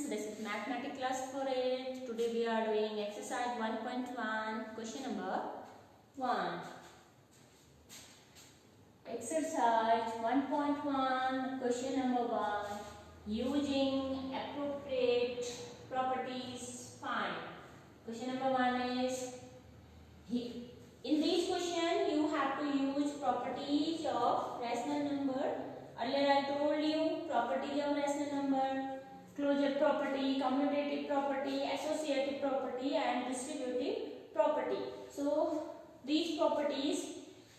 this is mathematics class for 8. Today we are doing exercise 1.1, question number 1. Exercise 1.1, question number 1. Using appropriate properties, find. Question number 1 is, in this question you have to use properties of rational number. Earlier I told you properties of rational number, closure property, commutative property, associative property and distributive property. So these properties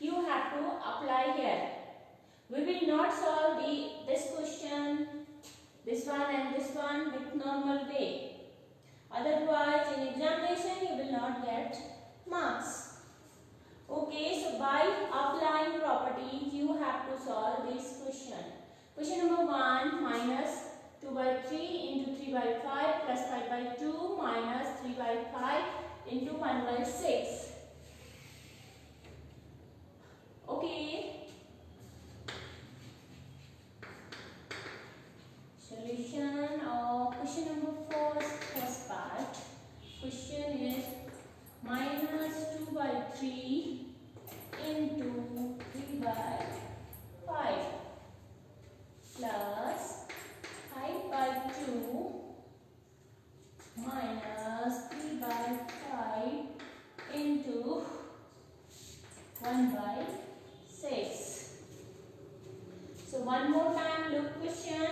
you have to apply here. We will not solve this question, this one and this one with normal way. Otherwise in examination you will not get marks. Okay, so by applying properties you have to solve this question. Question number 1, minus 2 by 3 into 3 by 5 plus 5 by 2 minus 3 by 5 into 1 by 6. Okay. Solution of question number 4, first part. Question is minus 2 by 3 into 3 by 5 plus 5 by 2 minus 3 by 5 into 1 by 6. So one more time look question.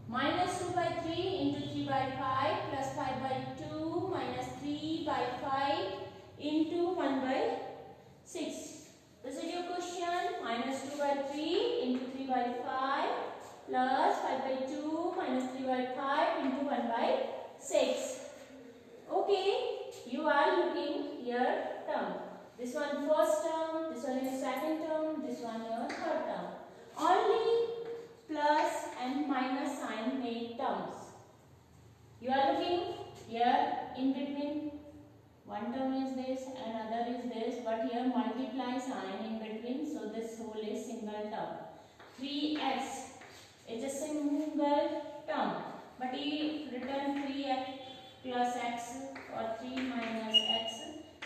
Minus 2 by 3 into 3 by 5 plus 5 by 2 minus 3 by 5 into 1 by 6. This is your question. Minus 2 by 3 into 3 by 5 plus 5 by 2 minus 3 by 5 into 1 by 6. Okay, you are looking here term. This one first term, this one your second term, this one your third term. Only plus and minus sign make terms. You are looking here in between. One term is this and other is this, but here multiply sign in between, so this whole is single term. 3x is a single term, but if written 3x plus x or 3 minus x,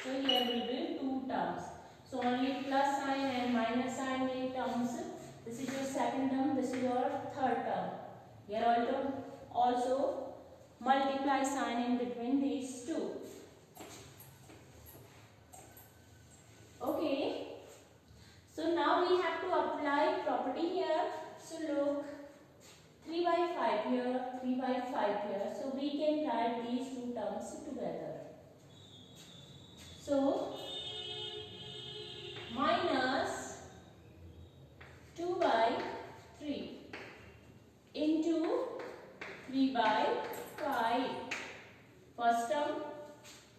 so here will be two terms. So only plus sign and minus sign make terms. This is your second term, this is your third term. Here also multiply sign in between these two. Okay, so now we have to apply property here. So look, 3 by 5 here, 3 by 5 here. So we can write these two terms together. So minus 2 by 3 into 3 by 5. First term.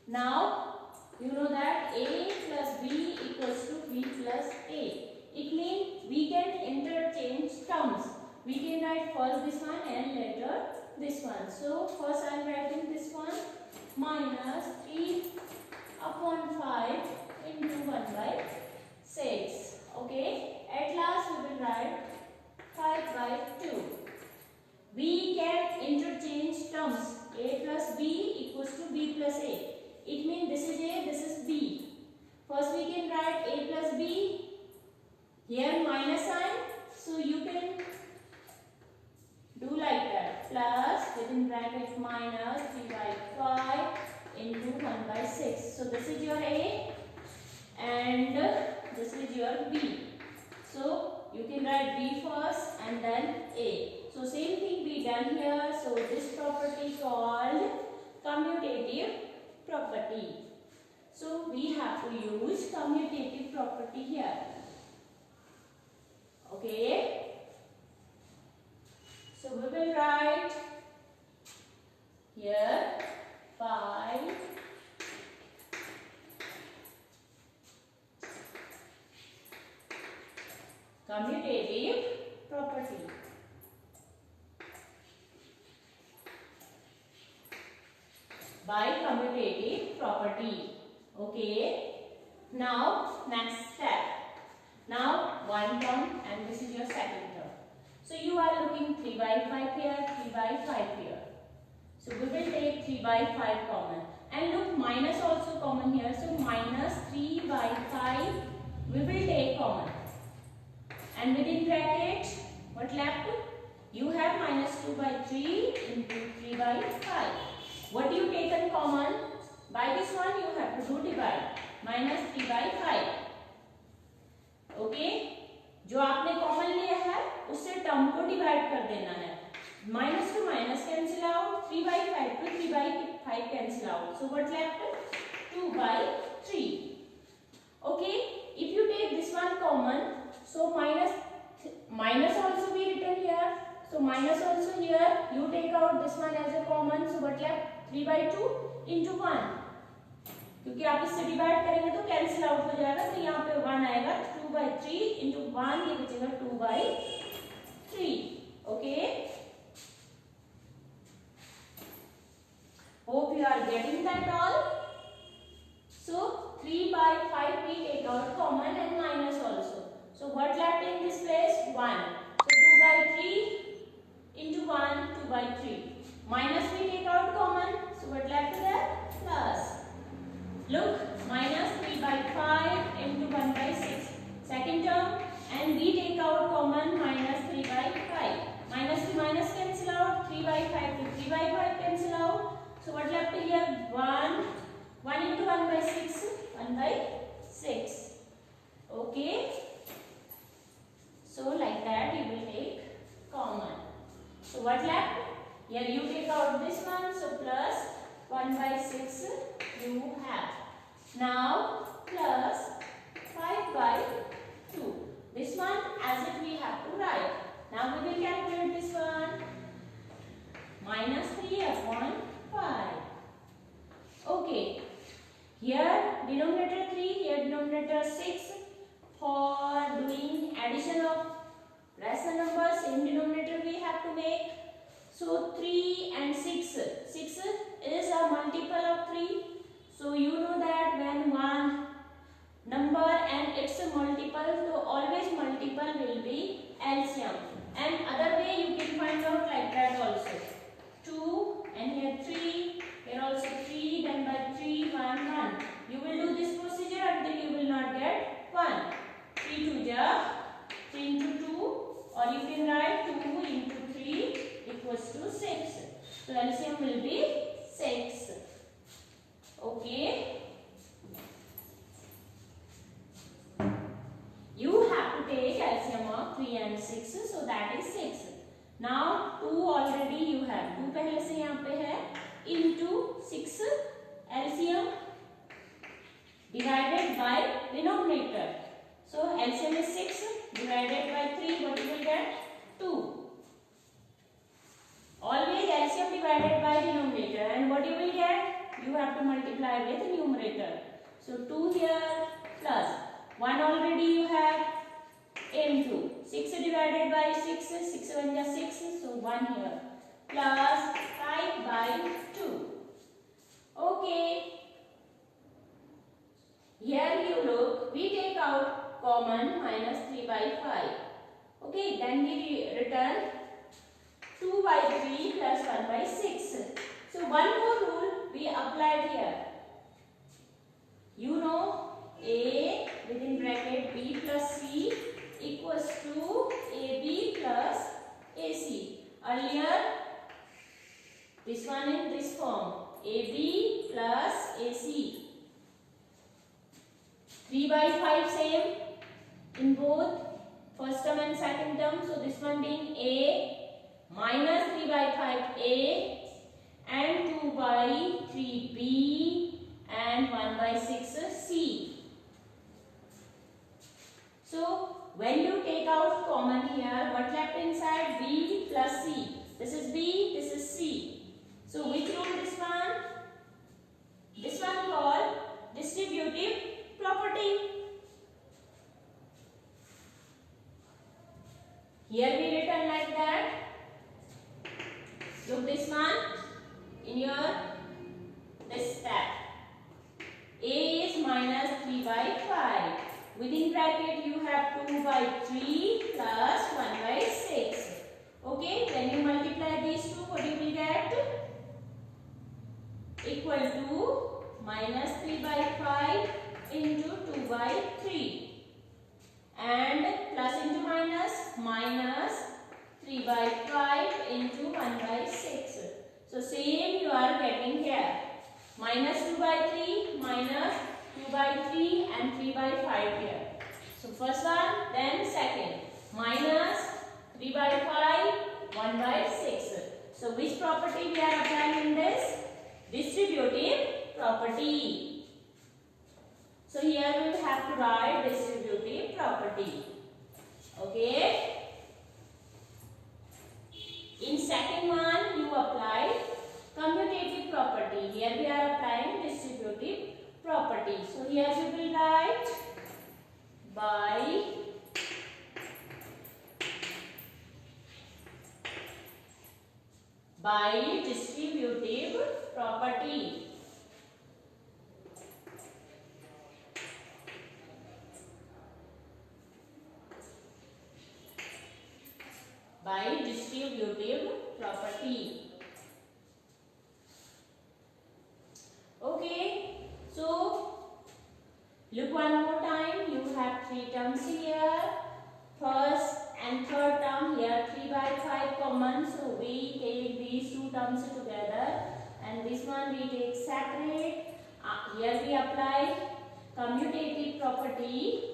Now you know that a plus b equals to b plus a. It means we can interchange terms. We can write first this one and later this one. So first I am writing this one, minus 3 upon 5 into 1 by 6. Okay. At last we will write 5 by 2. We can interchange terms. A plus b equals to b plus a. It means this is a, this is b. First we can write a plus b. Here minus sign. So you can do like that. Plus within bracket minus 3 by 5 into 1 by 6. So this is your a and this is your b. So you can write b first and then a. So same thing be done here. So this property called commutative property. So we have to use commutative property here. Okay. So we will write here 5 commutative property. By commutative property. Okay. Now next step. Now one term and this is your second term. So you are looking 3 by 5 here, 3 by 5 here. So we will take 3 by 5 common. And look, minus also common here. So minus 3 by 5 we will take common. And within bracket, what left? You have minus 2 by 3 into 3 by 5. What you taken common? By this one you have to do divide. Minus 3 by 5. Okay, जो आपने common लिया है उससे term को divide कर देना है. Minus two minus cancel out, 3 by 5 to 3 by 5 cancel out. So what left? 2 by 3. Okay, if you take this one common, so minus also be written here. So minus also here, you take out this one as a common. So what left? 3 by 2 into 1. क्योंकि आप इससे divide करेंगे तो cancel out हो जाएगा, तो यहाँ पे 1 आएगा. 2 by 3 into 1, ये बचेगा 2 by 3. Okay, hope you are getting that all. So 3 by 5 we take out common and minus also. So what left in this place? 1. So 2 by 3 into 1, 2 by 3. Minus we take out common. So what left there? Plus. Look, minus 3 by 5 into 1 by 6. Second term, and we take out common minus 3 by 5. Minus to minus cancel out. 3 by 5 to 3 by 5 cancel out. So what left here? 1. 1 into 1 by 6. 1 by 6. Okay. So like that you will take common. So what left? Here you take out this one. So plus 1 by 6 you have. Now plus 5 by 2. This one as it we have to write. Now we will calculate this one. Minus 3 upon 5. Okay. Here denominator 3, here denominator 6. For doing addition of rational numbers, same denominator we have to make. So 3 and 6. 6 is a multiple of 3. So you know that when one number and its multiple, so always multiple will be LCM. And other way you can find out like that also. 2 and here 3, here also 3, then by 3, 1, 1. You will do this procedure until you will not get 1. 3 to ja, 3 into 2, or you can write 2 into 3 equals to 6. So LCM will be 6. Okay. You have to take LCM of 3 and 6, so that is 6. Now 2 already you have. 2 पहले से यहाँ पे है into 6 LCM divided by denominator. So LCM is 6 divided by 3. What you will get? 2. Always LCM divided by denominator, and what you will get? You have to multiply with numerator. So 2 here plus 1 already you have into 6 divided by 6. 6 1 is 6. So 1 here plus 5 by 2. Okay. Here you look. We take out common minus 3 by 5. Okay. Then we return 2 by 3 plus 1 by 6. So one more rule we applied here. You know A within bracket B plus C equals to AB plus AC. Earlier this one in this form, AB plus AC. 3 by 5 same in both first term and second term. So this one being A minus 3 by 5 A and 2 by 3 B and 1 by 6 C. So when you take out common here, what left inside? B plus C. This is B, this is C. So which rule this one? This one called distributive property. Here we written like that. Look this one in your this step. A is minus 3 by 5. Within bracket you have 2 by 3 plus 1 by 6. Okay, when you multiply these two, what you will get? Equal to minus 3 by 5 into 2 by 3. And plus into minus, minus 3 by 5 into 1 by 6. So same you are getting here. Minus 2 by 3, minus 2 by 3 and 3 by 5 here. So first one, then second. Minus 3 by 5, 1 by 6. So which property we are applying in this? Distributive property. So here we will have to write distributive property. Okay. In second one you apply commutative property. Here we are applying distributive property. So here we will write by distributive property. By distributive property. Okay, so look one more time. You have three terms here. First and third term here 3 by 5 common. So we take these two terms together and this one we take separate. Here we apply commutative property.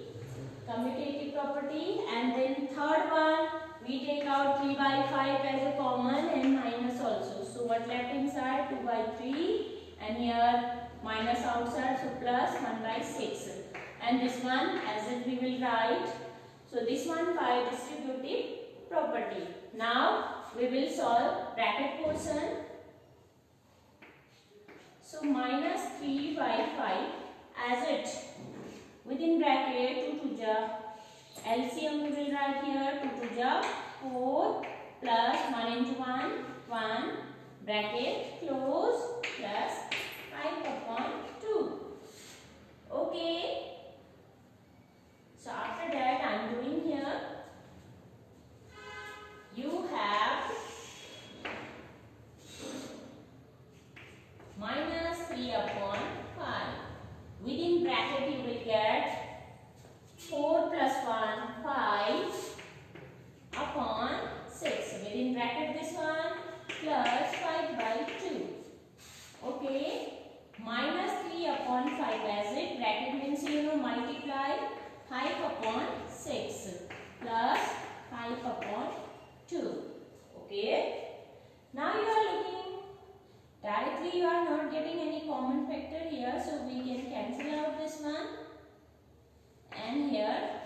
And then third one we take out 3 by 5 as a common and minus also. So what left inside 2 by 3 and here minus outside, so plus 1 by 6. And this one as it we will write. So this one by distributive property. Now we will solve bracket portion. So minus 3 by 5 as it within bracket 2 to the LCM we will write here 2 to the 4 plus 1 into 1 1 bracket close plus 5 upon 2. Okay. So after that I am doing here, you have minus 3 upon 5. Within bracket you will get 4 plus 1, 5 upon 6. Within bracket this one plus 5 by 2. Okay. Minus 3 upon 5 as it bracket means multiply 5 upon 6 plus 5 upon 2. Okay. Now you are looking directly, you are not getting any common factor here. So we can cancel out this one and here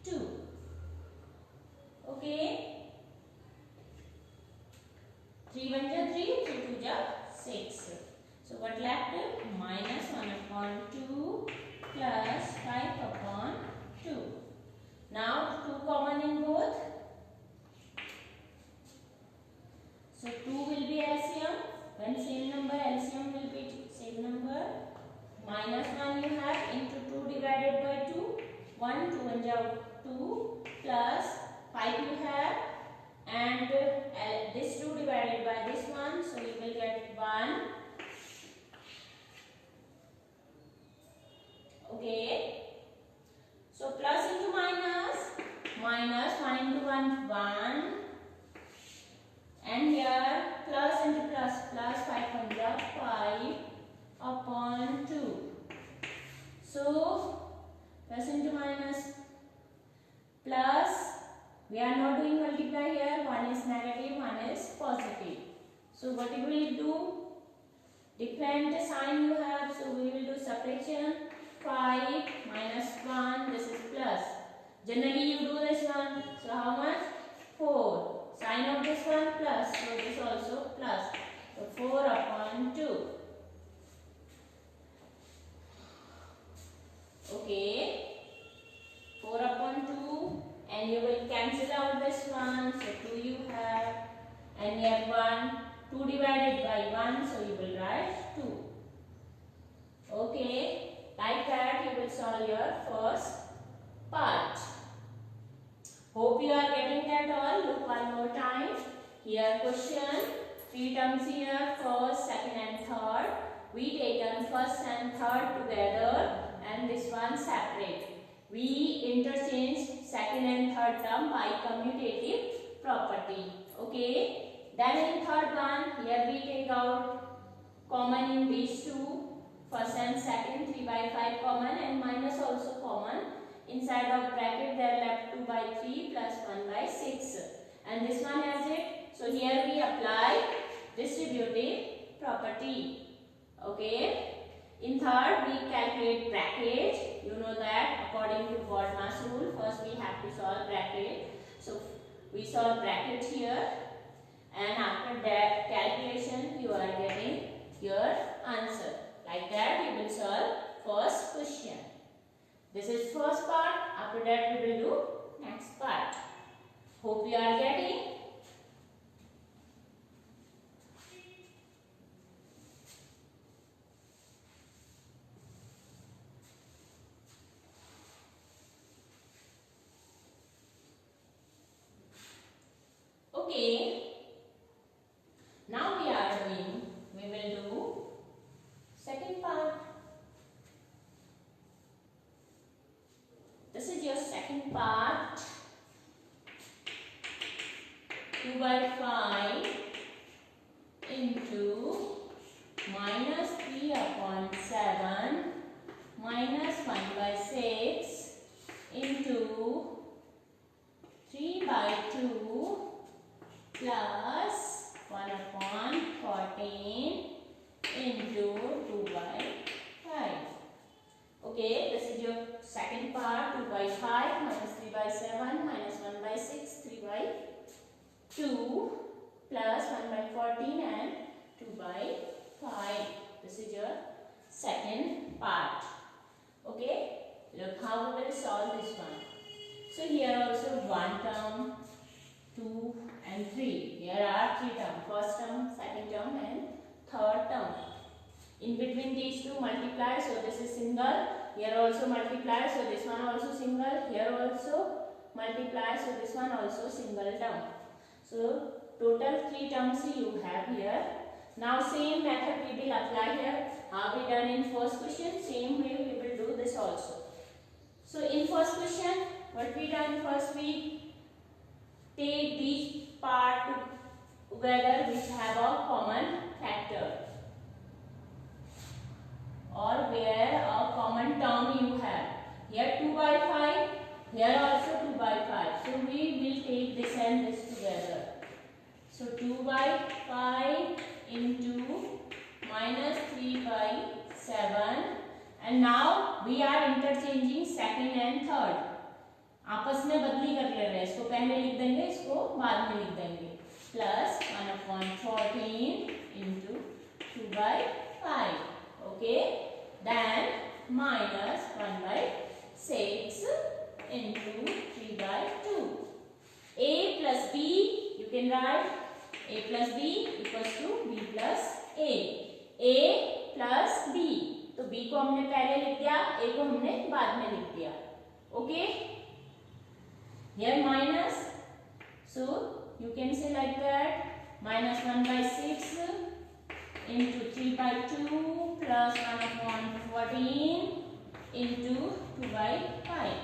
2. Okay. 3 1 ja 3, 2 2 ja 6. So what left? Minus 1 upon 2 plus 5 upon 2. Now 2 common in both. So 2 will be LCM. When same number, LCM will be same number. Minus 1 you have into 2 divided by 2. 1 2 1 ja 2 plus 5 you have and this 2 divided by this one. So you will get 1. Okay. So plus into minus. Minus 1 into 1 1. And here plus into plus. Plus 5 1 ja 5 upon 2. So plus into minus plus. We are not doing multiply here. One is negative, one is positive. So what you will do? Different sign you have. So we will do subtraction. 5 minus 1. This is plus. Generally you do this one. So how much? 4. Sign of this one plus. So this also plus. So 4 upon 2. Okay. 4 upon 2. And you will cancel out this one. So 2 you have. And here 1. 2 divided by 1. So you will write 2. Okay. Like that you will solve your first part. Hope Hope you are getting that all. Look one more time. Here question. 3 terms here, first, second and third. We taken first and third together and this one separate. We interchange second and third term by commutative property. Okay. Then in third one, here we take out common in these two. First and second, 3 by 5 common and minus also common. Inside of bracket there left 2 by 3 plus 1 by 6. And this one has it. So here we apply distributive property. Okay. In third we calculate bracket. You know that according to BODMAS rule, first we have to solve bracket. So we solve bracket here. And after that calculation you are getting your answer. Like that we will solve first question. This is first part. After that we will do next part. Hope you are getting. Okay. Now we will do second part. This is your second part. 2 by 5 into minus 3 upon 7 minus 1 by 6 into 3 by 2 plus 1 upon 14 into 2 by 5. Okay, this is your second part. 2 by 5 minus 3 by 7 minus 1 by 6, 3 by 2 plus 1 by 14 and 2 by 5. This is your second part. Okay, look how we will solve this one. So here also one term, 2 and 3. Here are 3 terms. First term, second term and third term. In between these two multiply, so this is single. Here also multiply, so this one also single. Here also multiply, so this one also single term. So total 3 terms you have here. Now same method we will apply here. How we done in first question, same way we will do this also. So in first question, what we done first, we take these part together which have a common factor or where a common term you have. Here 2 by 5, here also 2 by 5. So we will take this and this together. So 2 by 5 into minus 3 by 7, and now we are interchanging second and third. आपस में बदली कर ले रहे हैं. इसको पहले लिख देंगे, इसको बाद में लिख देंगे. Plus 1 upon 14 into 2 by 5. Okay. Then minus 1 by 6 into 3 by 2. A plus B, you can write A plus B equals to B plus A. A plus B. तो B को हमने पहले लिख दिया, A को हमने बाद में लिख दिया. Okay. Here minus. So you can say like that. Minus 1 by 6 into 3 by 2 plus 1 upon 14 into 2 by 5.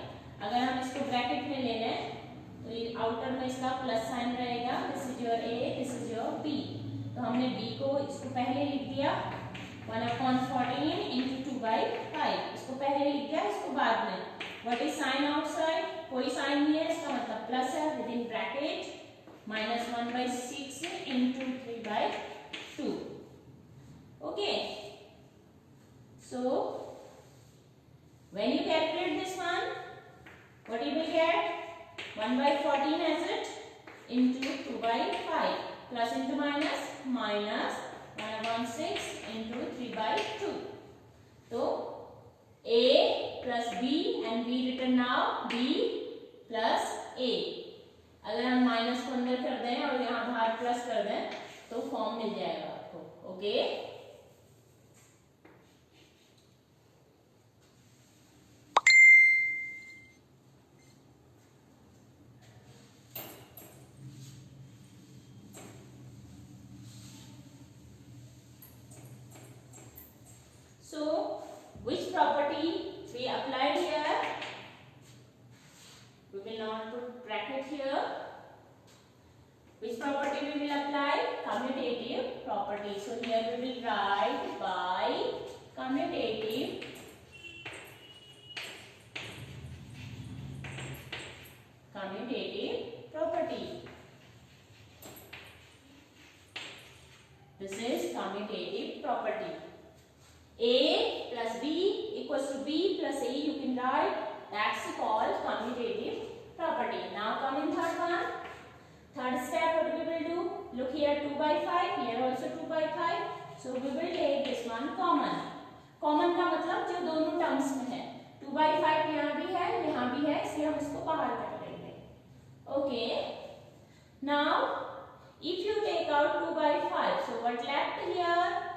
अगर हम इसको ब्रैकेट में ले लें तो ये आउटर में इसका प्लस साइन रहेगा. This is your A, this is your B. तो हमने B को इसको पहले लिख दिया 1 upon 14 into 2 by 5. इसको पहले लिख दिया, इसको बाद में. What is sign outside? कोई साइन नहीं है, इसका मतलब प्लस है. With in bracket minus 1 by 6 into 3 by 2. Okay. So when you calculate this one, what you will get? 1 by 14 as it into 2 by 5 plus into minus minus 1 upon 6 into 3 by 2. So A plus B and B written now B plus A. अगर हम minus को अंदर कर दें और यहाँ बाहर plus कर दें तो फॉर्म मिल जाएगा आपको. Okay. So which property we applied here? We will not put bracket here. Which property we will apply? Commutative property. So here we will write by commutative property. This is commutative property. A plus B equals to B plus A, you can write. That's called commutative property. Now come in third one. Third step, what we will do? Look here, 2 by 5. Here also 2 by 5. So we will take this one common. Common का मतलब जो दोनों terms में है. 2 by 5 यहाँ भी है, यहाँ भी है, इसलिए हम इसको बाहर कर लेंगे. Okay. Now, if you take out 2 by 5, so what left here?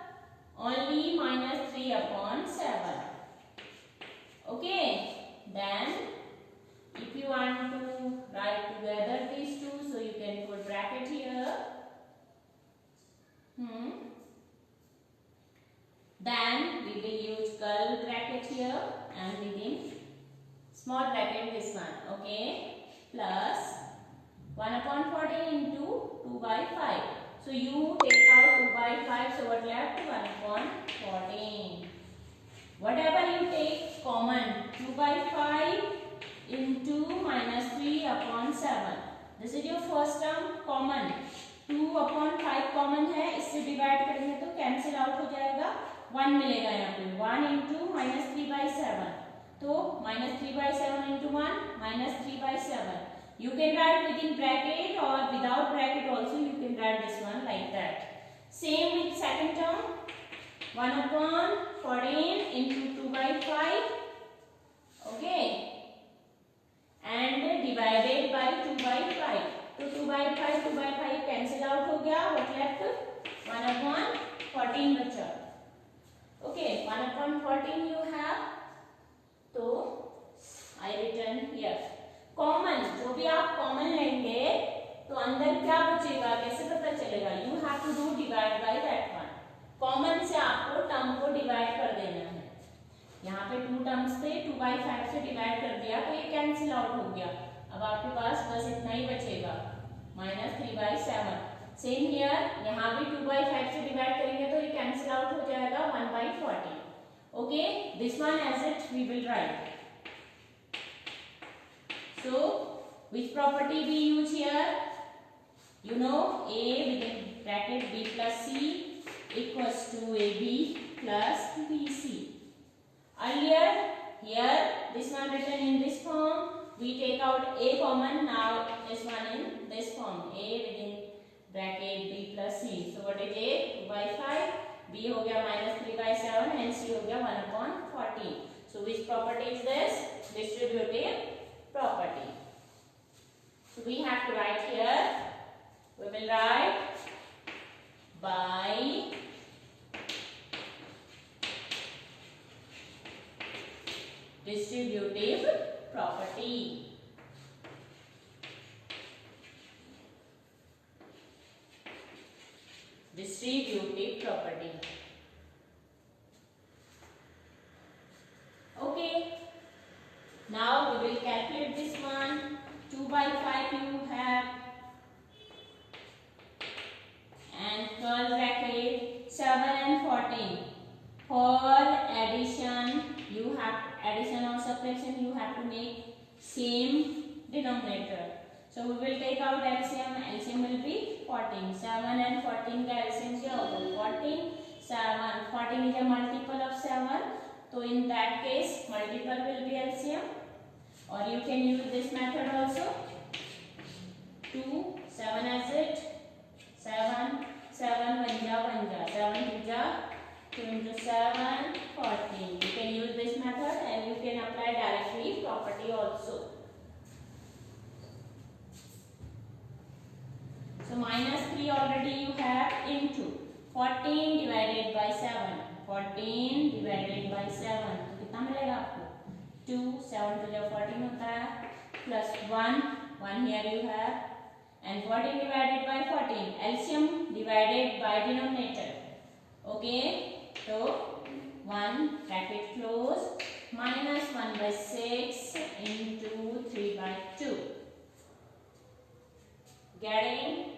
Only minus 3 upon 7. Okay. Then, if you want to write together these two, so you can put bracket here. Then we will use curly bracket here and within small bracket this one. Okay. Plus 1 upon 14 into 2 by 5. So you take out 2 by 5. So what left? 1 upon 14. Whatever you take common, 2 by 5 into minus 3 upon 7. This is your first term common. 2 upon 5 common है, इससे divide करेंगे तो cancel out हो जाएगा, 1 मिलेगा यहाँ पे. 1 into minus 3 by 7, तो minus 3 by 7 into 1 minus 3 by 7. You can write within bracket or without bracket also. You can write this one like that. Same with second term. 1 upon 14 into 2 by 5. Okay. And divided by 2 by 5. तो 2 by 5 cancel out हो गया. What left? 1 upon 14 बचा. Okay. 1 upon 14 you have. तो I written here. Common, जो भी आप common लेंगे तो अंदर क्या बचेगा, कैसे पता चलेगा? You have to do divide by that one. Common से आपको टर्म को डिवाइड कर देना है. यहाँ पे 2 टर्म्स थे, 2 by 5 से डिवाइड कर दिया तो ये कैंसिल आउट हो गया. अब आपके पास बस इतना ही बचेगा, माइनस 3 by 7. सेम हियर, यहाँ भी 2 by 5 से डिवाइड करेंगे तो ये कैंसिल आउट हो जाएगा, 1 by 14. Okay, this one as it we will write. So, which property we use here? You know, A within bracket B plus C equals to AB plus BC. Earlier, here, this one written in this form, we take out A common, now this one in this form, A within bracket B plus C. So, what is A? 2 by 5, B हो गया minus 3 by 7 and C हो गया 1 upon 14. So, which property is this? Distributive property. So we have to write here, we will write by distributive property. Distributive property. Okay. Now we will calculate this one. 2 by 5 you have, and curl bracket 7 and 14. For addition, you have addition or subtraction, you have to make same denominator. So we will take out LCM. LCM will be 14. 7 and 14 का LCM क्या होगा? 14. 7. 14 is a multiple of 7. So in that case, multiple will be LCM. Or you can use this method also. 2, 7 as it. 7, 7 1 ja 7 2 ja 2 into 7 14. You can use this method and you can apply directly property also. So minus 3 already you have into 14 divided by 7. 14 divided by 7. तो कितना मिलेगा आपको? 2, 7 to the 14 होता है, plus 1 here you have, and 14 divided by 14, LCM divided by denominator. Okay, so 1 by 6 into 3 by 2. Getting?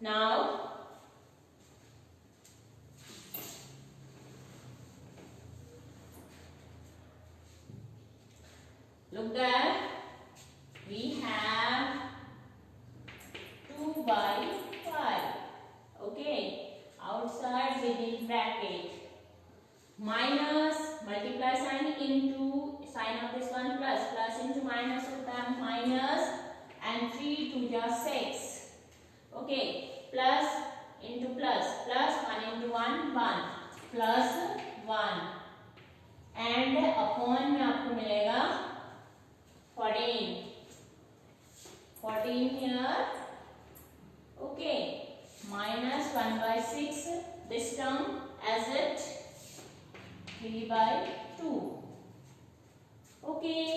Now, look there. We have 2 by 5. Okay. Outside within bracket. Minus, multiply sign into sign of this one plus. Plus into minus होता है minus and 3 2 जा 6. Okay. Plus into plus. Plus 1 into 1 1. Plus 1. And upon में आपको मिलेगा 14. 14 here. Okay. Minus 1 by 6. This term as it 3 by 2. Okay.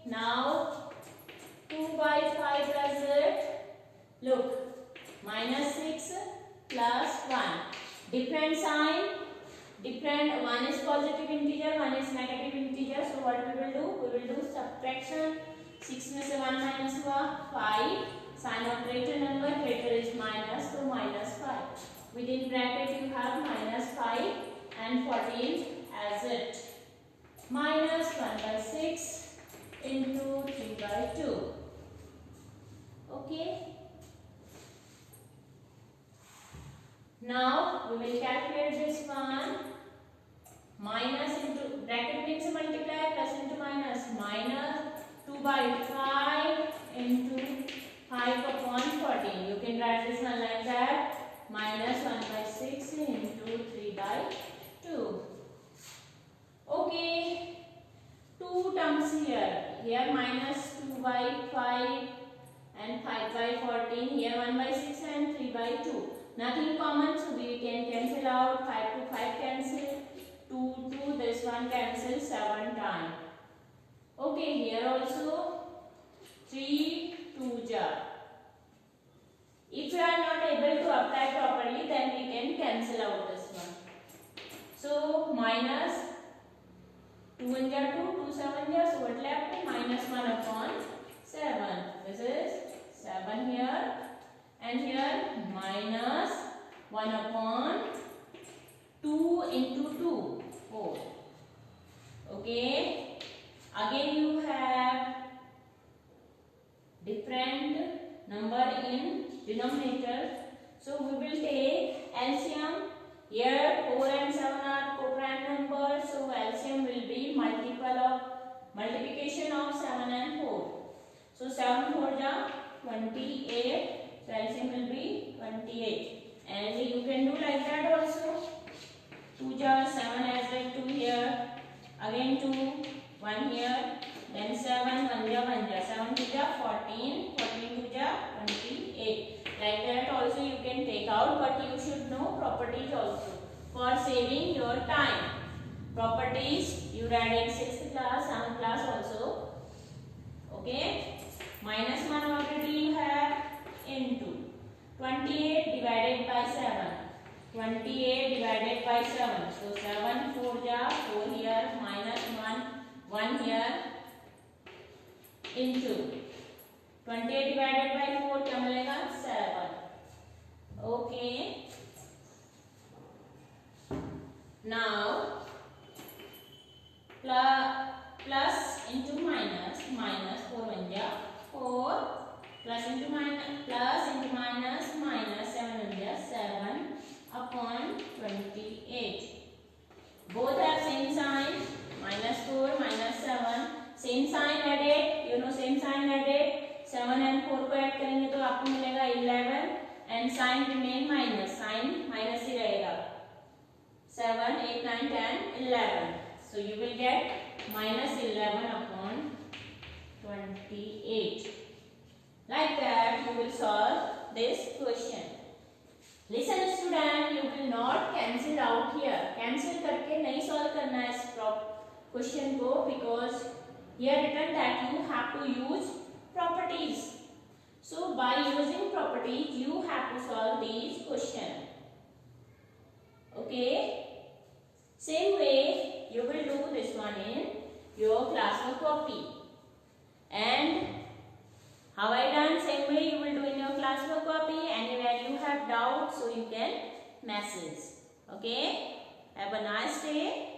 Now 2 by 5 as it. Look. Minus 6 plus 1. Different sign. Different. One is positive integer. One is negative integer. So what we will do? We will do subtraction. 6 में से 1 minus हुआ 5. Sign of greater number. Greater is minus. So minus 5. Within bracket you have minus 5 and 14 as it. Minus 1 by 6 into 3 by 2. Okay. Now we will calculate this one. Minus into bracket means multiply plus into minus. Minus 2 by 5 into 5 upon 14. You can write this one like that. Minus 1 by 6 into 3 by 2. Okay. 2 terms here. Here minus 2 by 5 and 5 by 14. Here 1 by 6 and 3 by 2. Nothing common, so we can cancel out. 5 to 5 cancel. 2 to this one cancel 7 times. Okay, here also 3 2 jar. If you are not able to apply properly, then we can cancel out this one. So minus 2 1 jar 2, 2 7 jar. So what left? Minus 1 upon 7. This is 7 here. And here minus 1 upon 2 into 2, 4. Okay. Again you have different number in denominator. So we will take LCM. Here 4 and 7 are co-prime numbers. So LCM will be multiplication of 7 and 4. So 7 4 ja 28. So LCM will be 28. And you can do like that also. 2 ja 7 as well 2 here. Again 2, 1 here. Then 7, 1 ja 1 ja. 7 2 ja 14. 14 2 ja 28. Like that also you can take out. But you should know properties also. For saving your time. Properties you read in 6th class, 7th class also. Okay. Minus 1 already you have. Into 28 divided by 7. 28 divided by 7. So 7 4 ja 4 here minus 1 here into 28 divided by 4 क्या मिलेगा 7. Okay. Now plus into minus 4 1 ja 4. Plus into minus minus 7 7 upon 28. Both have same sign. Minus 4 minus 7. Same sign added. You know same sign added. 7 and 4 को add करेंगे तो आपको मिलेगा 11 and sign remain minus. Sign minus ही रहेगा. 7 8 9 10 11. So you will get minus 11 upon 28. Like that you will solve this question. Listen student, you will not cancel out here. Cancel करके नहीं solve करना है इस question को because here written that you have to use properties. So by using properties you have to solve these question. Okay. Same way you will do this one in your classwork copy. And how I done, same way you will do in your classwork copy. Anywhere you have doubts, so you can message. Okay? Have a nice day.